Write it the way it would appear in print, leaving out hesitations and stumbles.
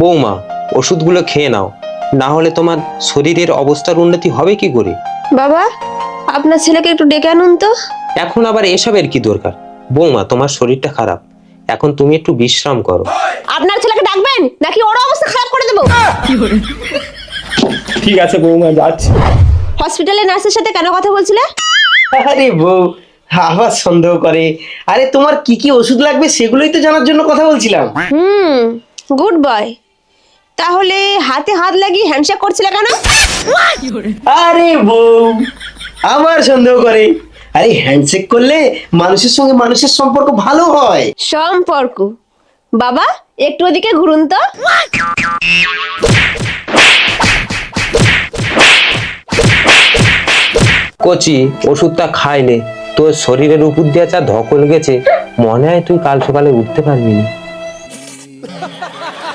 বৌমা, ওষুধগুলো খেয়ে নাও, না হলে তোমার শরীরের অবস্থার উন্নতি হবে কি করে? বাবা, আপনার ছেলেকে একটু ডেকে আনুন তো। এখন আবার এসবের কি দরকার? বৌমা, তোমার শরীরটা খারাপ, এখন তুমি একটু বিশ্রাম করো। আপনার ছেলেকে ডাকবেন নাকি ওর অবস্থা খারাপ করে দেবো? ঠিক আছে বৌমা, যাচ্ছি। হসপিটালে নার্সের সাথে কেন কথা বলছিলে? আরে বউ, আবার সন্দেহ করে। আরে তোমার কি কি ওষুধ লাগবে সেগুলোই তো জানার জন্য কথা বলছিলাম। Good boy. তাহলে হাতে হাত লাগিয়ে হ্যান্ডশেক করছিলে কেন? আরে বউ, আবার সন্দেহ করে। আরে হ্যান্ডশেক করলে মানুষের সঙ্গে মানুষের সম্পর্ক ভালো হয়। সম্পর্ক? বাবা, একটু ওদিকে ঘুরুন তো। কচি, ওষুধটা খাইলে তোর শরীরের উপর দিয়ে যা ধকল গেছে, মনে হয় তুই কাল সকালে উঠতে পারবি না।